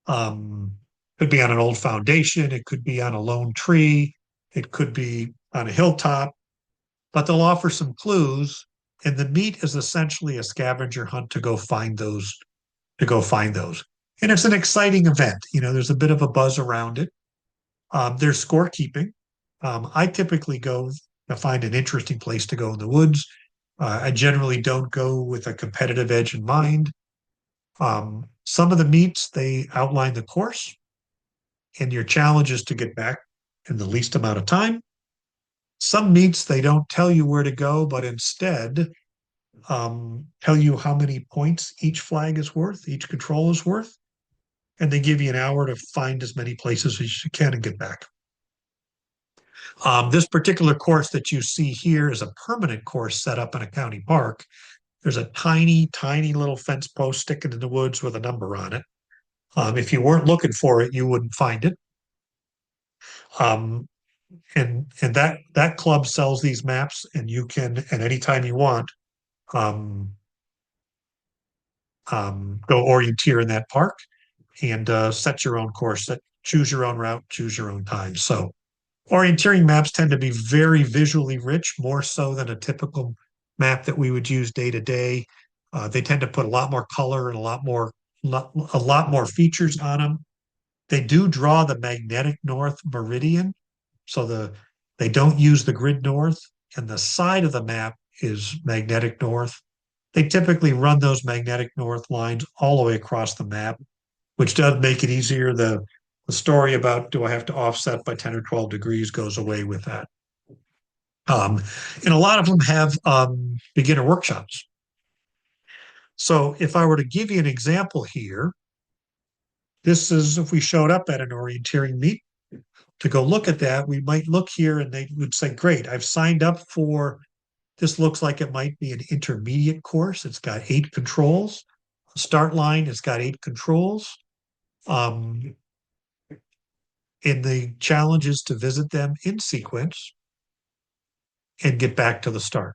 Could be on an old foundation. It could be on a lone tree. It could be on a hilltop, but they'll offer some clues. And the meet is essentially a scavenger hunt to go find those, And it's an exciting event. There's a bit of a buzz around it. There's scorekeeping. I typically go to find an interesting place to go in the woods. I generally don't go with a competitive edge in mind. Some of the meets, they outline the course, and your challenge is to get back in the least amount of time. Some meets, they don't tell you where to go, but instead tell you how many points each flag is worth, each control is worth, and they give you an hour to find as many places as you can and get back. This particular course that you see here is a permanent course set up in a county park. There's a tiny, tiny little fence post sticking in the woods with a number on it. If you weren't looking for it, you wouldn't find it. And that club sells these maps, and you can, at any time you want, go orienteer in that park and set your own course, choose your own route, choose your own time. So orienteering maps tend to be very visually rich, more so than a typical map that we would use day to day. They tend to put a lot more color and a lot more features on them. They do draw the magnetic north meridian, so they don't use the grid north, and the side of the map is magnetic north. They typically run those magnetic north lines all the way across the map, which does make it easier. The story about do I have to offset by 10 or 12 degrees goes away with that. And a lot of them have beginner workshops. So if I were to give you an example here, this is if we showed up at an orienteering meet to go look at that, we might look here and they would say, great, I've signed up for, this looks like it might be an intermediate course. It's got 8 controls. Start line has got 8 controls. And the challenge is to visit them in sequence and get back to the start.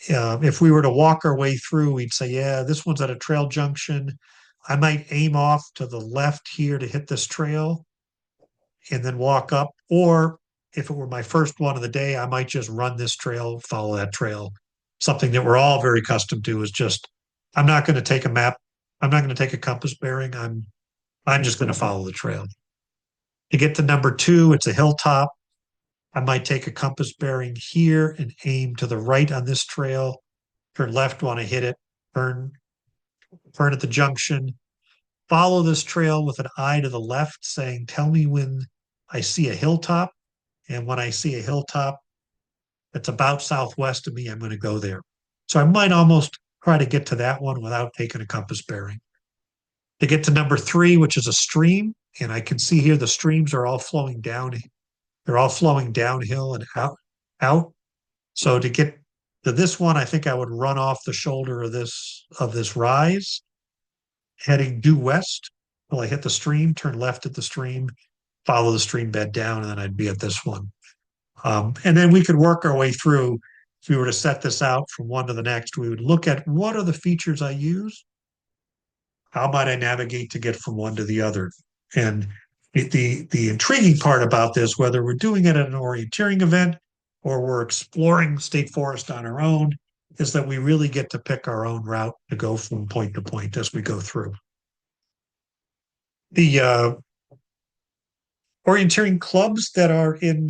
If we were to walk our way through, we'd say, yeah, this one's at a trail junction. I might aim off to the left here to hit this trail and then walk up. Or if it were my first one of the day, I might just run this trail, follow that trail. Something that we're all very accustomed to is just, I'm not going to take a map. I'm not going to take a compass bearing. I'm just going to follow the trail. To get to number 2, it's a hilltop. I might take a compass bearing here and aim to the right on this trail, turn left when I hit it, turn, turn at the junction, follow this trail with an eye to the left, saying, tell me when I see a hilltop. And when I see a hilltop that's about southwest of me, I'm going to go there. So I might almost try to get to that one without taking a compass bearing. To get to number three, which is a stream, and I can see here the streams are all flowing down. They're all flowing downhill and out. So to get to this one, I think I would run off the shoulder of this rise, heading due west till I hit the stream, turn left at the stream, follow the stream bed down, and then I'd be at this one. And then we could work our way through. If we were to set this out from one to the next, we would look at what are the features I use, how might I navigate to get from one to the other? And the intriguing part about this, whether we're doing it at an orienteering event or we're exploring state forest on our own, is that we really get to pick our own route to go from point to point as we go through. The orienteering clubs that are in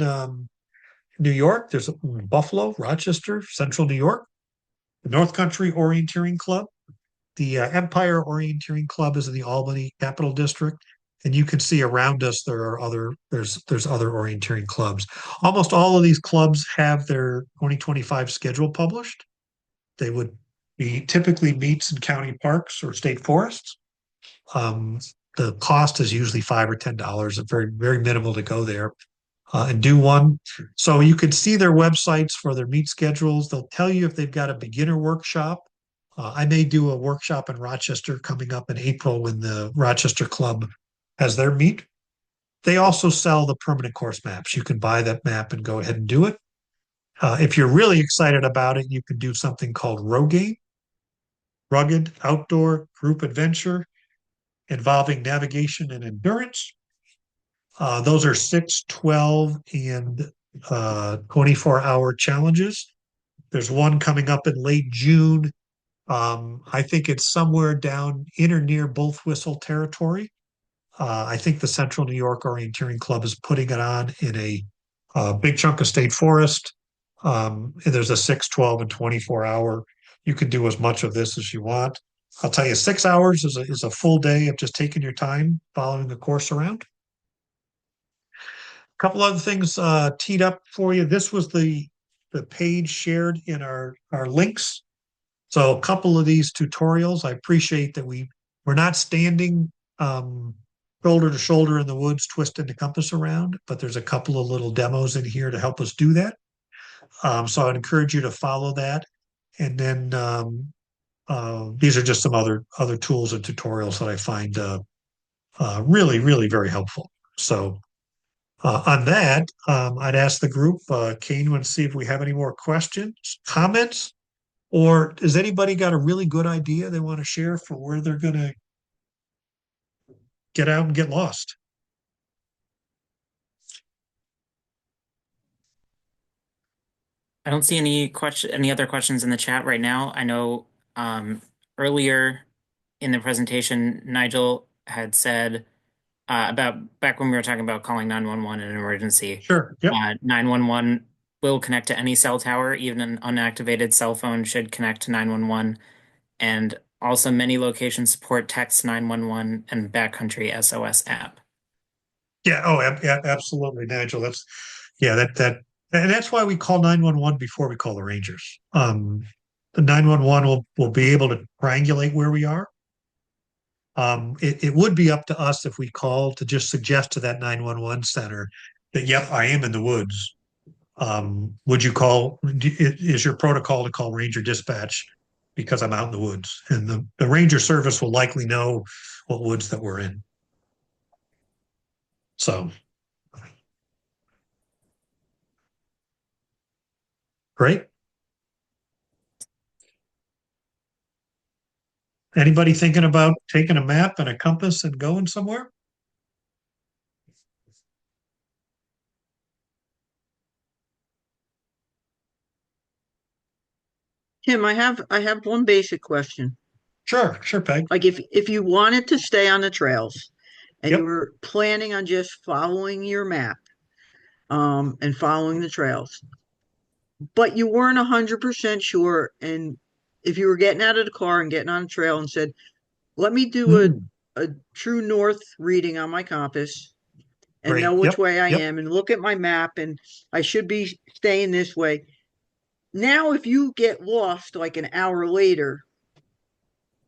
New York, there's Buffalo, Rochester, Central New York, the North Country Orienteering Club. The Empire Orienteering Club is in the Albany Capital District, and you can see around us there are there's other orienteering clubs. Almost all of these clubs have their 2025 schedule published. They would be typically meets in county parks or state forests. Um, the cost is usually $5 or $10, very minimal to go there and do one. So you can see their websites for their meet schedules. They'll tell you if they've got a beginner workshop. I may do a workshop in Rochester coming up in April when the Rochester Club has their meet. They also sell the permanent course maps. You can buy that map and go ahead and do it. If you're really excited about it, you can do something called Rogaine, rugged outdoor group adventure involving navigation and endurance. Those are 6, 12, and 24-hour challenges. There's one coming up in late June. I think it's somewhere down in or near Both Whistle territory. I think the Central New York Orienteering Club is putting it on in a big chunk of state forest. And there's a 6, 12, and 24-hour. You can do as much of this as you want. I'll tell you, 6 hours is a full day of just taking your time following the course around. A couple other things teed up for you. This was the page shared in our links. So a couple of these tutorials, I appreciate that we're not standing shoulder to shoulder in the woods, twisting the compass around, but there's a couple of little demos in here to help us do that. So I'd encourage you to follow that. And then these are just some other tools and tutorials that I find really very helpful. So on that, I'd ask the group, Kane, want to see if we have any more questions, comments, or has anybody got a really good idea they want to share for where they're going to get out and get lost? I don't see any other questions in the chat right now. I know earlier in the presentation, Nigel had said about back when we were talking about calling 911 in an emergency. Sure. Yep. 911 will connect to any cell tower, even an unactivated cell phone should connect to 911. And also many locations support text 911 and backcountry SOS app. Yeah. Oh, absolutely, Nigel. And that's why we call 911 before we call the Rangers. The 911 will be able to triangulate where we are. It would be up to us if we call to just suggest to that 911 center that, yep, I am in the woods. Would you call? Is your protocol to call Ranger Dispatch because I'm out in the woods? And the Ranger service will likely know what woods that we're in. So great. Anybody thinking about taking a map and a compass and going somewhere? Tim, I have one basic question. Sure, Peg. Like if you wanted to stay on the trails and you Yep. were planning on just following your map, and following the trails. But you weren't 100% sure. And if you were getting out of the car and getting on a trail and said, let me do Mm, a true north reading on my compass and know great. which Yep. way I Yep. am and look at my map and I should be staying this way. Now, if you get lost like an hour later,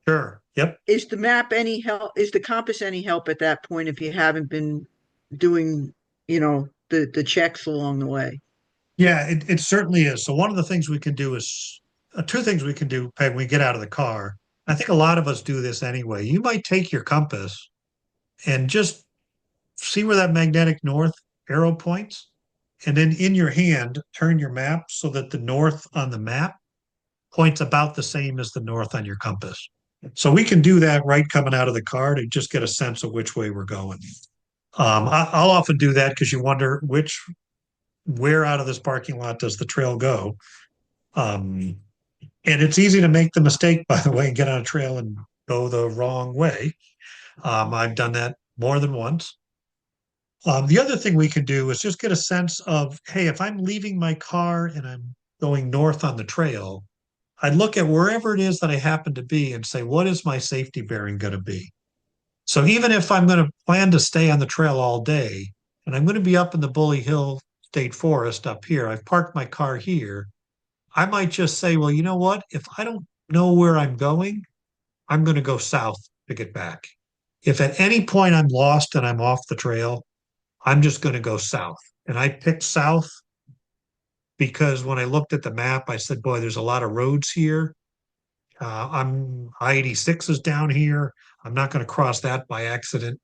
Sure. Yep. is the map any help? Is the compass any help at that point if you haven't been doing, the checks along the way? Yeah, it certainly is. So one of the things we can do is two things we can do when we get out of the car. I think a lot of us do this anyway. You might take your compass and just see where that magnetic north arrow points, and then in your hand, turn your map so that the north on the map points about the same as the north on your compass. So we can do that right coming out of the car to just get a sense of which way we're going. I'll often do that because you wonder where out of this parking lot does the trail go? Um, and it's easy to make the mistake, by the way, and get on a trail and go the wrong way. I've done that more than once. The other thing we can do is just get a sense of, hey, if I'm leaving my car and I'm going north on the trail, I'd look at wherever it is that I happen to be and say, what is my safety bearing going to be? So even if I'm going to plan to stay on the trail all day and I'm going to be up in the Bully Hill State Forest up here, I've parked my car here. I might just say, well, you know what? If I don't know where I'm going, I'm going to go south to get back. If at any point I'm lost and I'm off the trail, I'm just going to go south. And I picked south because when I looked at the map, I said, boy, there's a lot of roads here. I'm I-86 is down here. I'm not going to cross that by accident.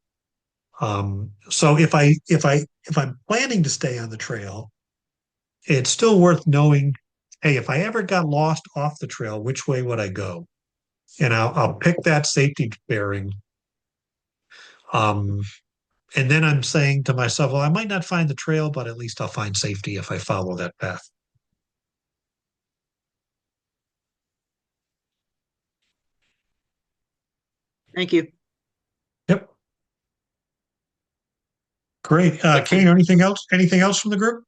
So if I'm planning to stay on the trail, it's still worth knowing, hey, if I ever got lost off the trail, which way would I go? And I'll pick that safety bearing. Um, and then I'm saying to myself, well, I might not find the trail, but at least I'll find safety if I follow that path. Thank you. Yep. Great. Looks like Kane, anything else? Anything else from the group?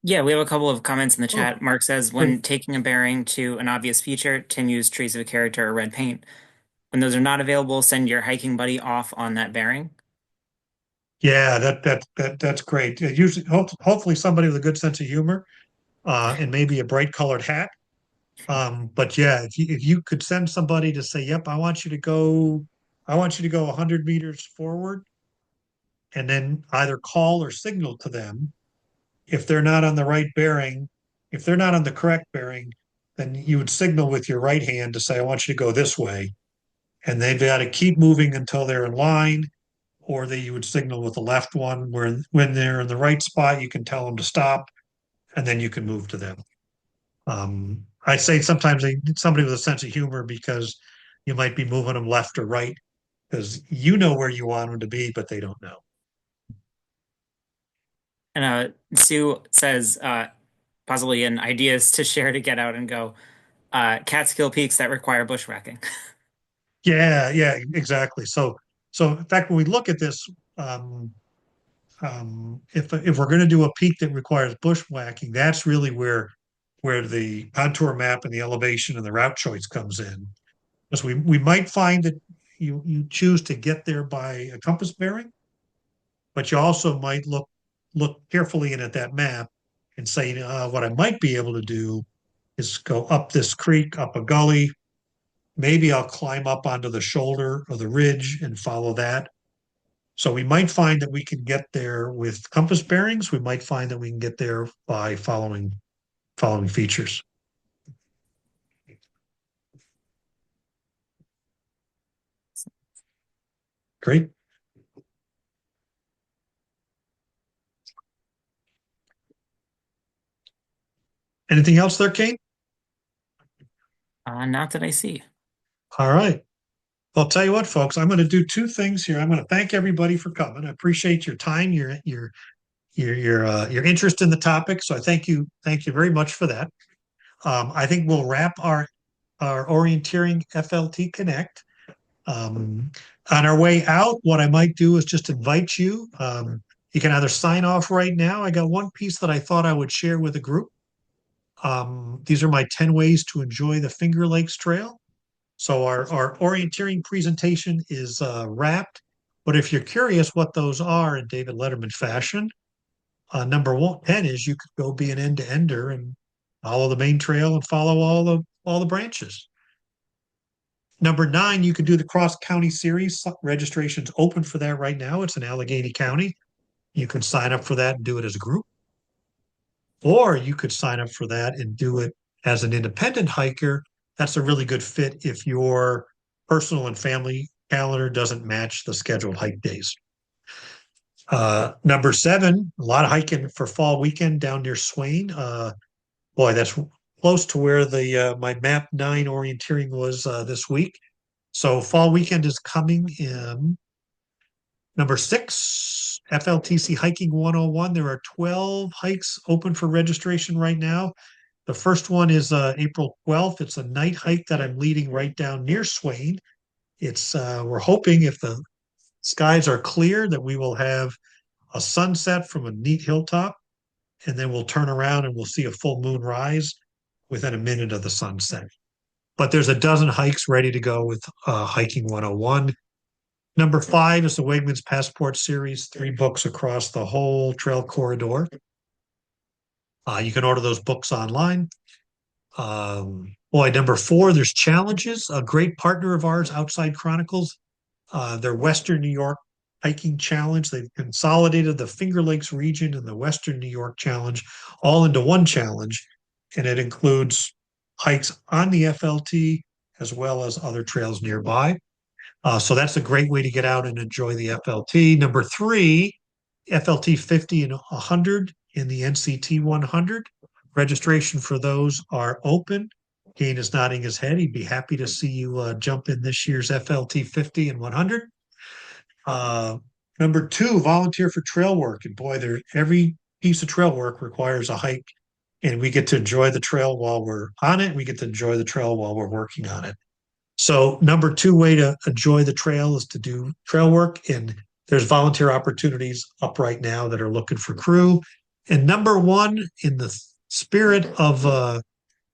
Yeah, we have a couple of comments in the Oh, chat. Mark says, great. when taking a bearing to an obvious feature, Tim used trees of a character or red paint. When those are not available, send your hiking buddy off on that bearing. Yeah, that's great. Usually, hopefully, somebody with a good sense of humor, and maybe a bright colored hat. But yeah, if you could send somebody to say, "Yep, I want you to go 100 meters forward," and then either call or signal to them. If they're not on the right bearing, if they're not on the correct bearing, then you would signal with your right hand to say, "I want you to go this way," and they've got to keep moving until they're in line, or you would signal with the left one where when they're in the right spot, you can tell them to stop, and then you can move to them. I say sometimes they need somebody with a sense of humor because you might be moving them left or right because you know where you want them to be, but they don't know. And Sue says, possibly an ideas to share to get out and go. Catskill peaks that require bushwhacking. Yeah, yeah, exactly. So in fact, when we look at this, um, if we're going to do a peak that requires bushwhacking, that's really where the contour map and the elevation and the route choice comes in. Because we might find that you choose to get there by a compass bearing, but you also might look carefully in at that map and say, what I might be able to do is go up this creek, up a gully. Maybe I'll climb up onto the shoulder or the ridge and follow that. So we might find that we can get there with compass bearings. We might find that we can get there by following features. Great. Anything else there, Kate? Not that I see. All right. I'll tell you what, folks, I'm going to do two things here. I'm going to thank everybody for coming. I appreciate your time, your interest in the topic. So I thank you very much for that. I think we'll wrap our Orienteering FLT Connect. On our way out, what I might do is just invite you. You can either sign off right now. I got one piece that I thought I would share with the group. These are my 10 ways to enjoy the Finger Lakes Trail. So our orienteering presentation is wrapped. But if you're curious what those are in David Letterman fashion, number 10 is you could go be an end-to-ender and follow the main trail and follow all the branches. Number 9, you could do the cross county series. Registration's open for that right now. It's in Allegheny County. You can sign up for that and do it as a group. Or you could sign up for that and do it as an independent hiker. That's a really good fit if your personal and family calendar doesn't match the scheduled hike days. Number 7, a lot of hiking for fall weekend down near Swain. Boy, that's close to where the my Map 9 orienteering was this week. So fall weekend is coming in. Number 6, FLTC Hiking 101. There are 12 hikes open for registration right now. The first one is April 12th. It's a night hike that I'm leading right down near Swain. It's we're hoping if the skies are clear that we will have a sunset from a neat hilltop, and then we'll turn around and we'll see a full moon rise within a minute of the sunset. But there's a dozen hikes ready to go with Hiking 101. Number 5 is the Wegmans Passport Series, 3 books across the whole trail corridor. You can order those books online. Boy, number 4, there's Challenges, a great partner of ours, Outside Chronicles. Their Western New York hiking challenge. They've consolidated the Finger Lakes region and the Western New York challenge all into one challenge. And it includes hikes on the FLT as well as other trails nearby. So that's a great way to get out and enjoy the FLT. Number 3, FLT 50 and 100 in the NCT 100. Registration for those are open. Kane is nodding his head. He'd be happy to see you jump in this year's FLT 50 and 100. Number 2, volunteer for trail work. And boy, every piece of trail work requires a hike. And we get to enjoy the trail while we're on it. We get to enjoy the trail while we're working on it. So number 2 way to enjoy the trail is to do trail work. And there's volunteer opportunities up right now that are looking for crew. And number 1, in the spirit of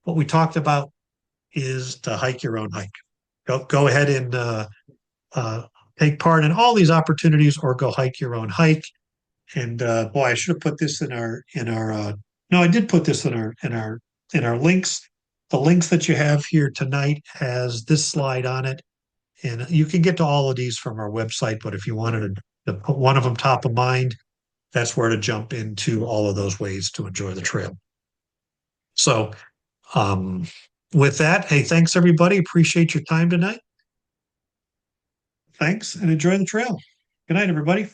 what we talked about, is to hike your own hike. Go ahead and take part in all these opportunities or go hike your own hike. And boy, I should have put this in our no, I did put this in our links. The links that you have here tonight has this slide on it. And you can get to all of these from our website, but if you wanted to put one of them top of mind, that's where to jump into all of those ways to enjoy the trail. So with that, hey, thanks everybody. Appreciate your time tonight. Thanks and enjoy the trail. Good night, everybody.